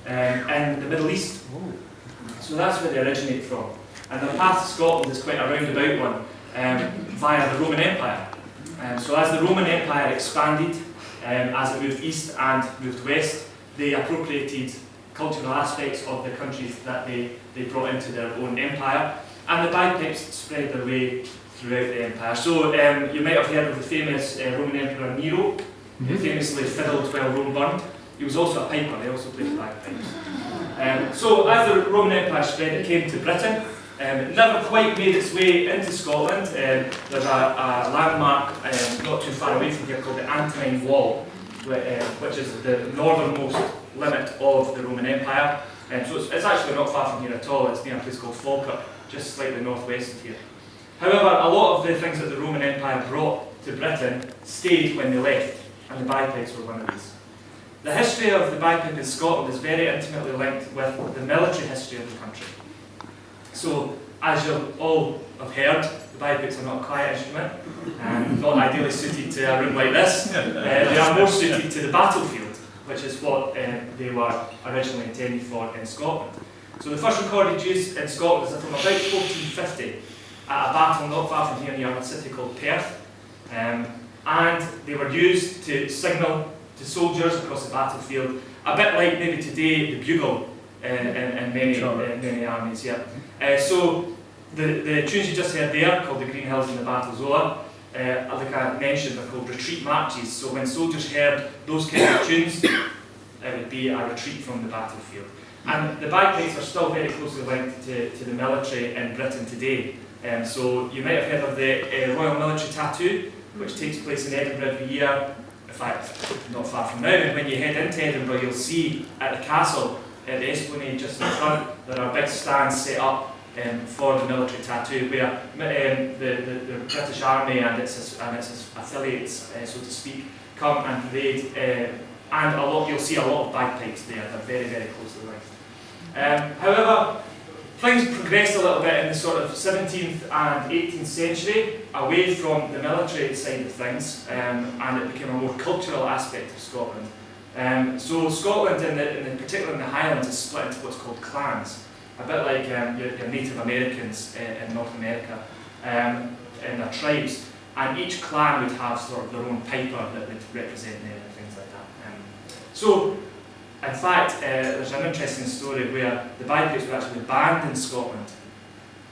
in the Middle East. So that's where they originate from. And the path to Scotland is quite a roundabout one, via the Roman Empire. So as the Roman Empire expanded, as it moved east and moved west, they appropriated cultural aspects of the countries that they brought into their own empire, and the bagpipes spread their way throughout the empire. So you might have heard of the famous Roman Emperor Nero, who famously fiddled while Rome burned. He was also a piper, he also played the bagpipes. So as the Roman Empire spread, it came to Britain. It never quite made its way into Scotland. There's a landmark not too far away from here called the Antonine Wall, which is the northernmost limit of the Roman Empire. So it's actually not far from here at all. It's near a place called Falkirk, just slightly northwest of here. However, a lot of the things that the Roman Empire brought to Britain stayed when they left, and the bagpipes were one of these. The history of the bagpipe in Scotland is very intimately linked with the military history of the country. So, as you all have heard, the bagpipes are not a quiet instrument, and not ideally suited to a room like this. They are more suited to the battlefield, which is what they were originally intended for in Scotland. So the first recorded use in Scotland is from about 1450 at a battle not far from here near a city called Perth. And they were used to signal to soldiers across the battlefield, a bit like maybe today the bugle in many armies. Yeah. So the tunes you just heard there, called the Green Hills and the Battle Zola, like I mentioned, are called retreat marches. So when soldiers heard those kind of tunes, it would be a retreat from the battlefield. And the bagpipes are still very closely linked to the military in Britain today. So you might have heard of the Royal Military Tattoo, which takes place in Edinburgh every year. In fact, not far from now, and when you head into Edinburgh, you'll see at the castle, at the Esplanade just in front, there are big stands set up for the military tattoo, where the British Army and its affiliates, so to speak, come and parade, and you'll see a lot of bagpipes there. They're very, very closely linked. However, things progressed a little bit in the sort of 17th and 18th century, away from the military side of things, and it became a more cultural aspect of Scotland. So Scotland, in particular in the Highlands, is split into what's called clans, a bit like your Native Americans in North America, and their tribes. And each clan would have sort of their own piper that would represent them and things like that. So, in fact, there's an interesting story where the bagpipes were actually banned in Scotland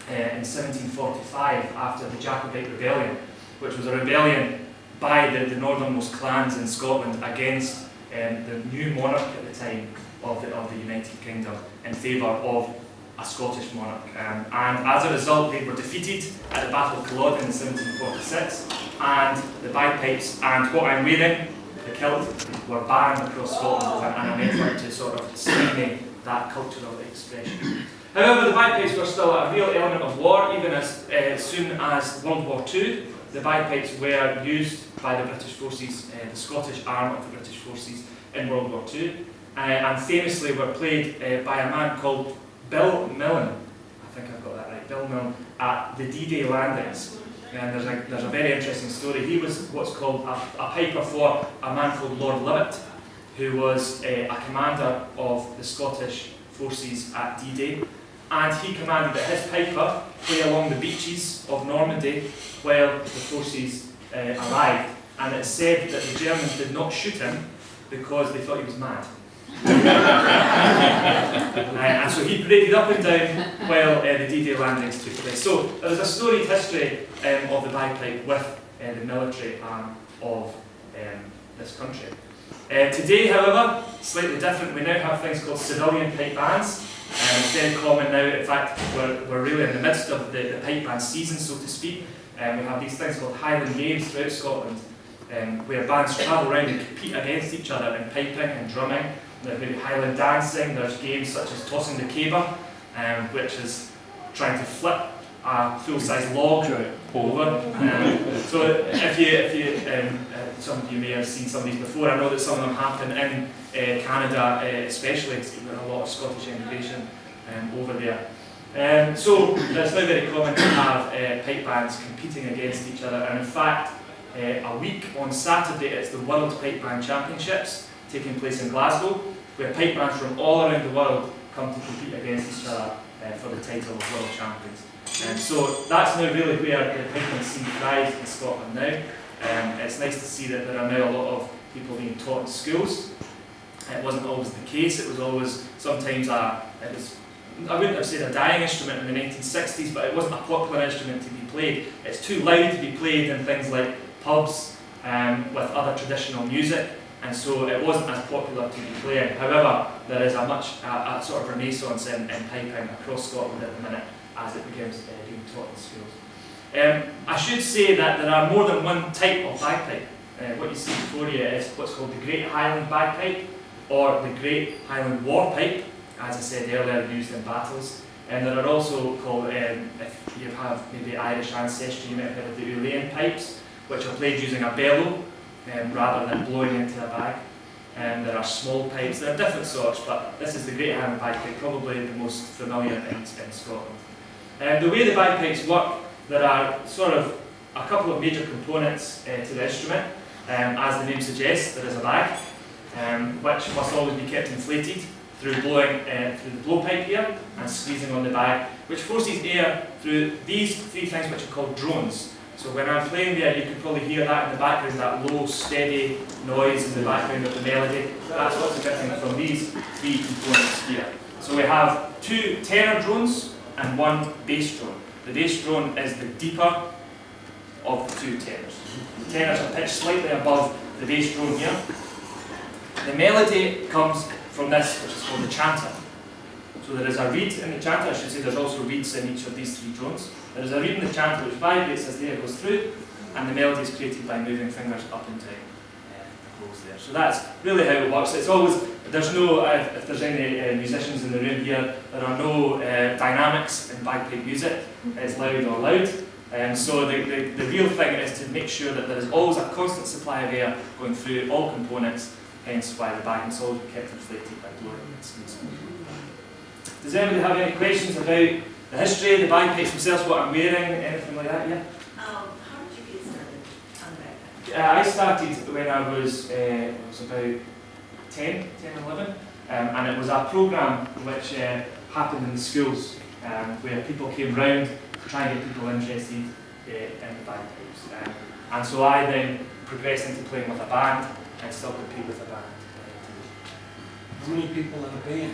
in 1745 after the Jacobite Rebellion, which was a rebellion by the northernmost clans in Scotland against the new monarch at the time of the United Kingdom in favour of a Scottish monarch. And as a result, they were defeated at the Battle of Culloden in 1746, and the bagpipes and what I'm wearing, the kilt, were banned across Scotland as an effort to sort of stymie that cultural expression. However, the bagpipes were still a real element of war, even as soon as World War II. The bagpipes were used by the British forces, the Scottish arm of the British forces in World War II, and famously were played by a man called Bill Millen. I think I've got that right, Bill Millen, at the D-Day landings. And there's a very interesting story. He was what's called a piper for a man called Lord Livett, who was a commander of the Scottish forces at D-Day, and he commanded that his piper play along the beaches of Normandy while the forces arrived, and it's said that the Germans did not shoot him because they thought he was mad. And so he paraded up and down while the D-Day landings took place. So there is a storied history of the bagpipe with the military arm of this country. Today, however, slightly different. We now have things called civilian pipe bands. It's very common now. In fact, we're really in the midst of the pipe band season, so to speak. We have these things called Highland Games throughout Scotland, where bands travel around and compete against each other in piping and drumming. There's maybe Highland dancing. There's games such as tossing the caber, which is trying to flip a full-size log over. So if you some of you may have seen some of these before. I know that some of them happen in Canada, especially. There's a lot of Scottish immigration over there. So it's now very common to have pipe bands competing against each other. And in fact, a week on Saturday, it's the World Pipe Band Championships taking place in Glasgow. where pipe bands from all around the world come to compete against each other for the title of World Champions. So that's now really where the piping scene thrives in Scotland now. It's nice to see that there are now a lot of people being taught in schools. It wasn't always the case. It was always sometimes I wouldn't have said a dying instrument in the 1960s, but it wasn't a popular instrument to be played. It's too loud to be played in things like pubs with other traditional music, and so it wasn't as popular to be playing. However, there is a sort of renaissance in piping across Scotland at the minute as it begins being taught in schools. I should say that there are more than one type of bagpipe. What you see before you is what's called the Great Highland Bagpipe, or the Great Highland War Pipe, as I said earlier, used in battles. And there are also called, if you have maybe Irish ancestry, you might have heard of the Uilleann pipes, which are played using a bellow rather than blowing into a bag. There are small pipes, there are different sorts, but this is the Great Highland Bagpipe, probably the most familiar in Scotland. The way the bagpipes work, there are sort of a couple of major components to the instrument. As the name suggests, there is a bag, which must always be kept inflated through blowing through the blowpipe here and squeezing on the bag, which forces air through these three things which are called drones. So when I'm playing there, you can probably hear that in the background, that low, steady noise in the background of the melody. That's what's emitting from these three components here. So we have two tenor drones and one bass drone. The bass drone is the deeper of the two tenors. The tenors are pitched slightly above the bass drone here. The melody comes from this, which is called the chanter. So there is a reed in the chanter. I should say there's also reeds in each of these three drones. There is a reed in the chanter which vibrates as the air goes through, and the melody is created by moving fingers up and down the holes there. So that's really how it works. It's always, there's no, if there's any musicians in the room here, there are no dynamics in bagpipe music. It's loud or loud. So the real thing is to make sure that there is always a constant supply of air going through all components, hence why the bag must always be kept inflated by blowing and squeezing. Does anybody have any questions about the history, the bagpipes themselves, what I'm wearing, anything like that? Yeah? How did you get started on the bagpipe? I started when I was about 10, 11, and it was a programme which happened in the schools where people came round to try and get people interested in the bagpipes. And so I then progressed into playing with a band and still compete with a band. How many people in a band?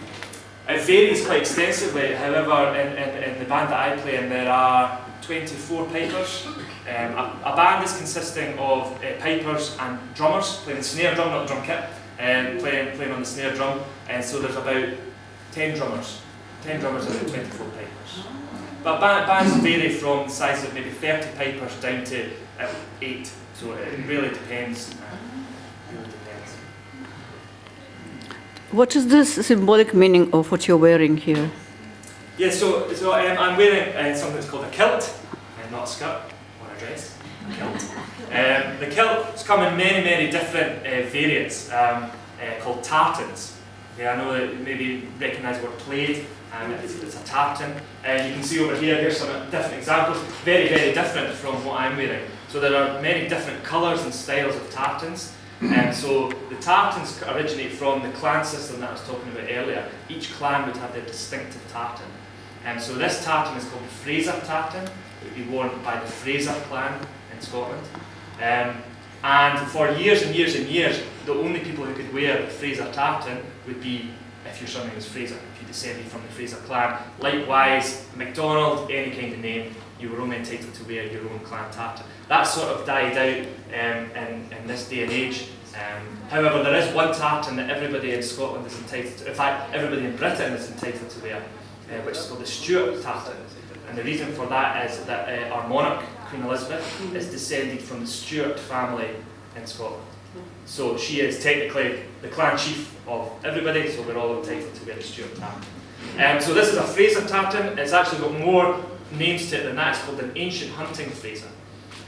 It varies quite extensively. However, in the band that I play in, there are 24 pipers. A band is consisting of pipers and drummers, playing the snare drum, not the drum kit, playing on the snare drum. And so there's about 10 drummers. 10 drummers and about 24 pipers. But bands vary from the size of maybe 30 pipers down to 8. So it really depends. What is the symbolic meaning of what you're wearing here? Yeah, so I'm wearing something that's called a kilt, not a skirt or a dress, a kilt. The kilts come in many different variants called tartans. Okay, I know that you maybe recognise the word plaid, it's a tartan. You can see over here, here's some different examples, very different from what I'm wearing. So there are many different colours and styles of tartans. So the tartans originate from the clan system that I was talking about earlier. Each clan would have their distinctive tartan. So this tartan is called the Fraser tartan. It would be worn by the Fraser clan in Scotland. And for years and years, the only people who could wear the Fraser tartan would be if your surname was Fraser, if you descended from the Fraser clan. Likewise, MacDonald, any kind of name, you were only entitled to wear your own clan tartan. That sort of died out in this day and age. However, there is one tartan that everybody in Scotland is entitled to, in fact, everybody in Britain is entitled to wear, which is called the Stuart tartan. And the reason for that is that our monarch, Queen Elizabeth, is descended from the Stuart family in Scotland. So she is technically the clan chief of everybody, so we're all entitled to wear the Stuart tartan. So this is a Fraser tartan. It's actually got more names to it than that. It's called an ancient hunting Fraser.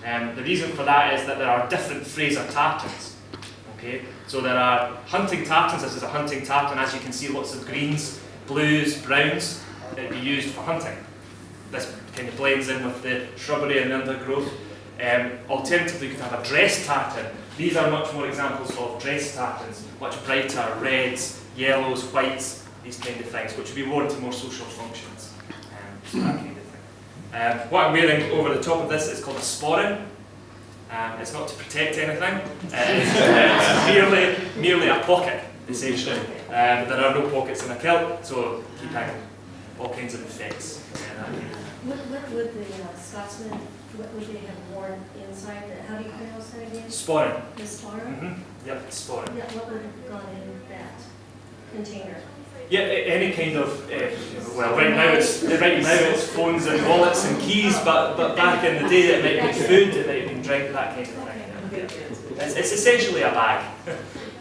The reason for that is that there are different Fraser tartans. Okay, so there are hunting tartans. This is a hunting tartan. As you can see, lots of greens, blues, browns that would be used for hunting. This kind of blends in with the shrubbery and undergrowth. Alternatively, you could have a dress tartan. These are much more examples of dress tartans, much brighter reds, yellows, whites, these kind of things, which would be worn to more social functions. So that kind of thing. What I'm wearing over the top of this is called a sporran. It's not to protect anything, it's merely a pocket, essentially. There are no pockets in a kilt, so keeping all kinds of effects. What would the Scotsman, what would they have worn inside? How do you pronounce that again? Sporran. The sporran? Yep, sporran. Yeah, what would have gone in that container? Yeah, any kind of, well, right now it's phones and wallets and keys, but back in the day it might have been food, it might have been drink, that kind of thing. Yeah. It's essentially a bag.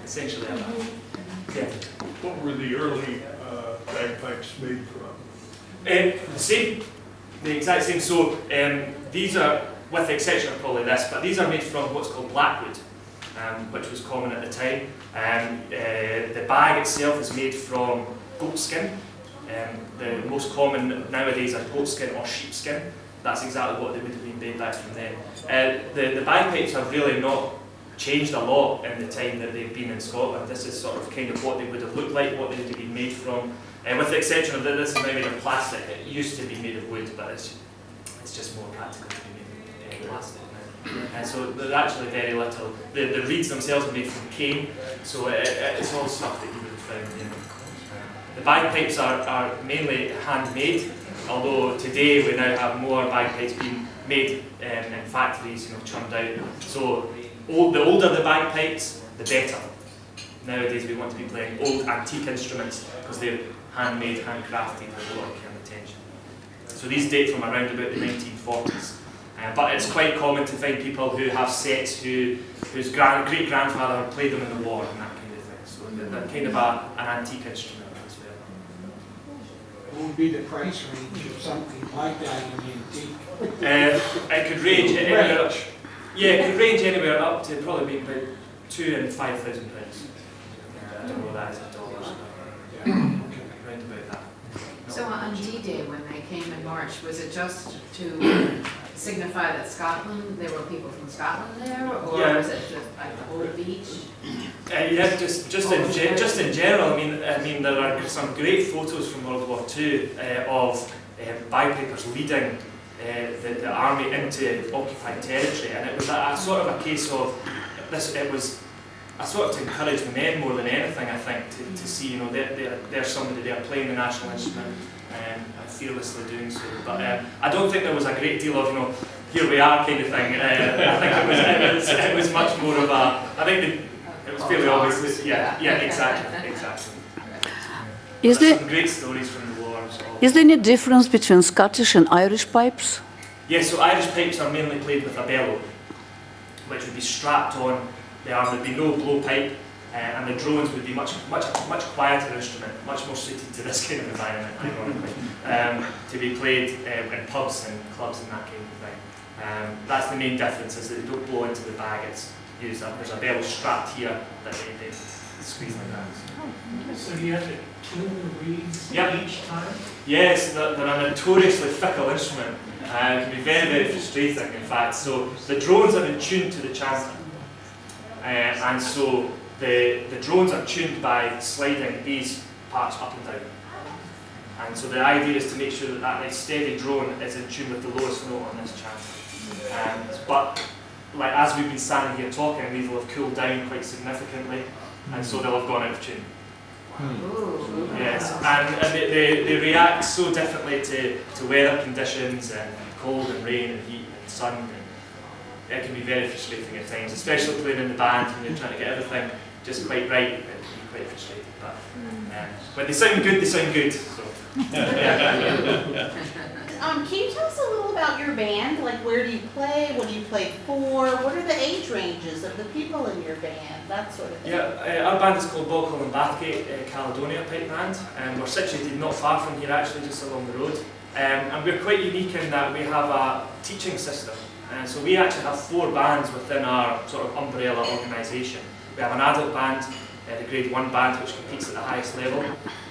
Essentially a bag. Yeah. What were the early bagpipes made from? The same, the exact same. So these are, with the exception of probably this, but these are made from what's called blackwood, which was common at the time. The bag itself is made from goat skin. The most common nowadays are goat skin or sheep skin. That's exactly what they would have been made back from then. The bagpipes have really not changed a lot in the time that they've been in Scotland. This is sort of kind of what they would have looked like, what they would have been made from. With the exception of this is now made of plastic. It used to be made of wood, but it's just more practical to be made of plastic now. And so there's actually very little. The reeds themselves are made from cane, so it's all stuff that you would have found. The bagpipes are mainly handmade, although today we now have more bagpipes being made in factories, churned out. So the older the bagpipes, the better. Nowadays we want to be playing old antique instruments because they're handmade, handcrafted with a lot of care and attention. So these date from around about the 1940s. But it's quite common to find people who have sets whose great-grandfather had played them in the war and that kind of thing. So they're kind of an antique instrument as well. What would be the price range of something like that in antique? It could range anywhere up. Yeah, it could range anywhere up to probably be about £2,000 and £5,000. I don't know what that is in dollars. Yeah. Round about that. So on D-Day, when they came in March, was it just to signify that Scotland, there were people from Scotland there, or was it just like the whole beach? Yeah, just in general. I mean, there are some great photos from World War II of bagpipers leading the army into occupied territory, and it was a sort of a case of this. It was a sort of to encourage the men more than anything, I think, to see, there's somebody there playing the national instrument and fearlessly doing so. But I don't think there was a great deal of, here we are kind of thing. I think it was much more of a, I think it was fairly obvious. Yeah, exactly. Is There's there, some great stories from the war. is there any difference between Scottish and Irish pipes? Yeah, so Irish pipes are mainly played with a bellow, which would be strapped on the arm. There'd be no blowpipe, and the drones would be much quieter instrument, much more suited to this kind of environment, ironically, to be played in pubs and clubs and that kind of thing. That's the main difference, is that they don't blow into the bag. It's used up. There's a bellow strapped here that they squeeze like that. So you have to tune the reeds each time? Yes, they're a notoriously fickle instrument. It can be very, very frustrating, in fact. So the drones are in tune to the chanter. And so the drones are tuned by sliding these parts up and down. And so the idea is to make sure that nice steady drone is in tune with the lowest note on this chanter. But like as we've been standing here talking, these will have cooled down quite significantly, and so they'll have gone out of tune. Ooh. Yes, and they react so differently to weather conditions and cold and rain and heat and sun. And it can be very frustrating at times, especially playing in the band when you're trying to get everything just quite right. It can be quite frustrating, but when they sound good, they sound good. So. Can you tell us a little about your band? Like, where do you play? What do you play for? What are the age ranges of the people in your band? That sort of thing. Yeah, our band is called Balcall and Bathgate Caledonia Pipe Band, and we're situated not far from here, actually, just along the road. And we're quite unique in that we have a teaching system. So we actually have 4 bands within our sort of umbrella organisation. We have an adult band, the grade 1 band, which competes at the highest level.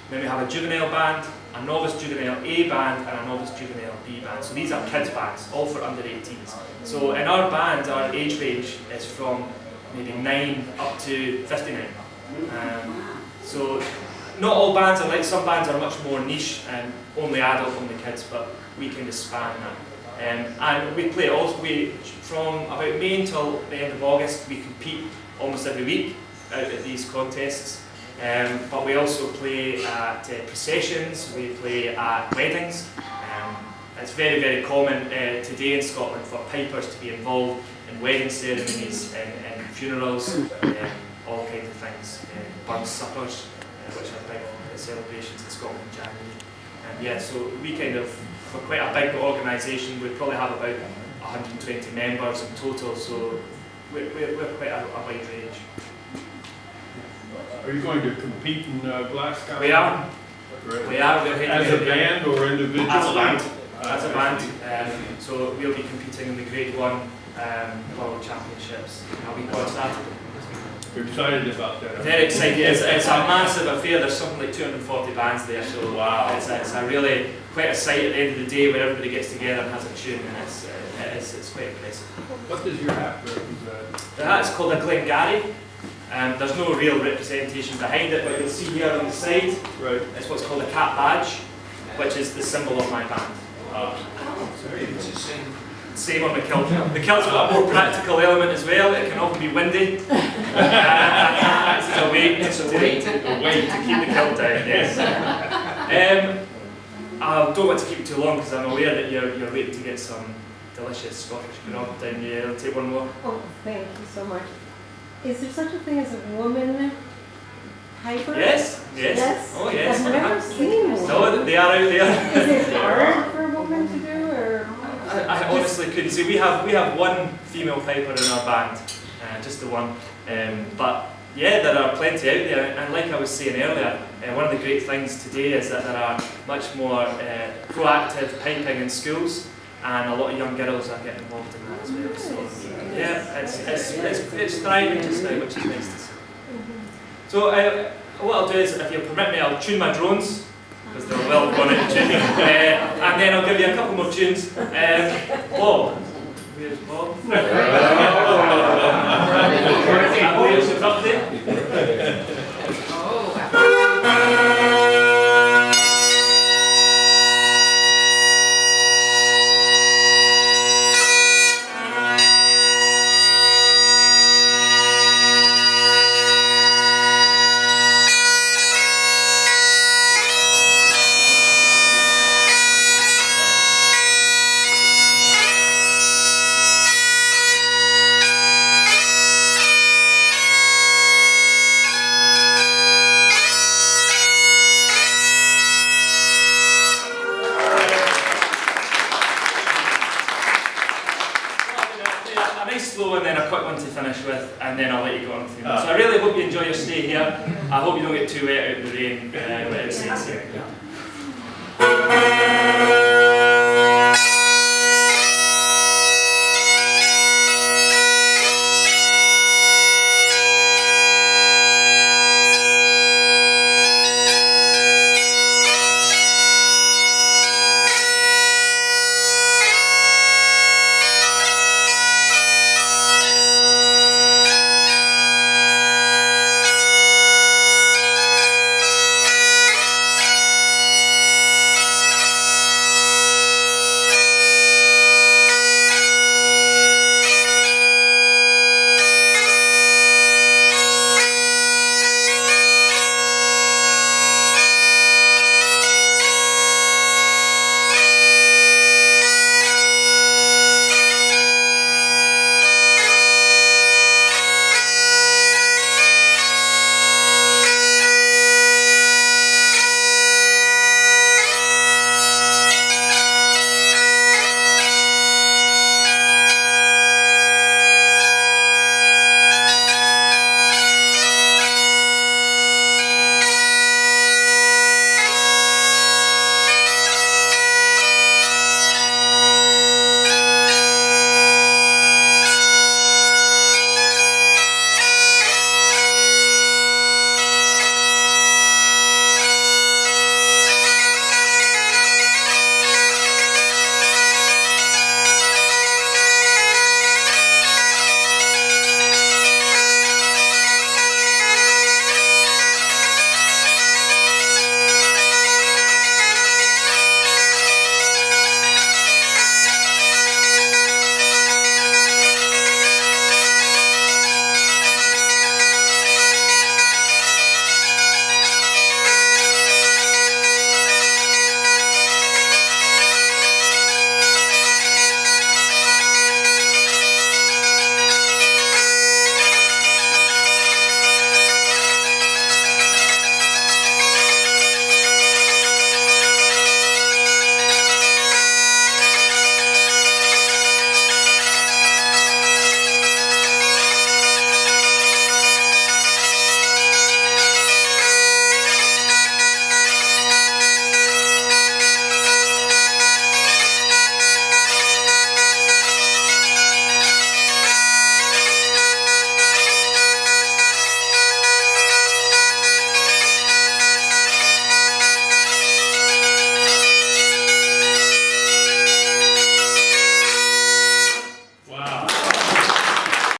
Then we have a juvenile band, a novice juvenile A band, and a novice juvenile B band. So these are kids bands, all for under 18s. So in our band, our age range is from maybe 9 up to 59. So not all bands are like, some bands are much more niche and only adult, only kids, but we kind of span that. And we play also, from about May until the end of August, we compete almost every week out at these contests. But we also play at processions, we play at weddings. It's very, very common today in Scotland for pipers to be involved in wedding ceremonies and funerals, all kinds of things, burnt suppers, which are big celebrations in Scotland in January. Yeah, so we kind of, for quite a big organisation, we probably have about 120 members in total, so we're quite a wide range. Are you going to compete in Glasgow? We are. Right. We are. We're heading As a band or individual? As a band. As a band. So we'll be competing in the Grade 1 World Championships a week on Saturday. You're excited about that? Very excited. It's a massive affair. There's something like 240 bands there, so wow. It's a really quite a sight at the end of the day where everybody gets together and has a tune, and it's quite impressive. What does your hat represent? The hat's called a Glengarry. There's no real representation behind it, but you'll see here on the side, Right. it's what's called a cap badge, which is the symbol of my band. Same on the kilt. The kilt's got a more practical element as well. It can often be windy. It's a weight to keep the kilt down, yes. I don't want to keep it too long because I'm aware that you're waiting to get some delicious Scottish grog down here. I'll take one more. Oh, thank you so much. Is there such a thing as a woman piper? Yes, yes. Yes? Oh, yes. I've never seen one. No, they are out there. Is it hard for a woman to do, or? I honestly couldn't say. We have one female piper in our band, just the one. But yeah, there are plenty out there. And like I was saying earlier, one of the great things today is that there are much more proactive piping in schools, and a lot of young girls are getting involved in that as well. So yeah, it's thriving just now, which is nice to see. So what I'll do is, if you'll permit me, I'll tune my drones, because they're well gone at tuning, and then I'll give you a couple more tunes. Bob. Where's Bob? Where's the birthday? Slow and then a quick one to finish with, and then I'll let you go on with your So I really hope you enjoy your stay here. I hope you don't get too wet out in the rain. It's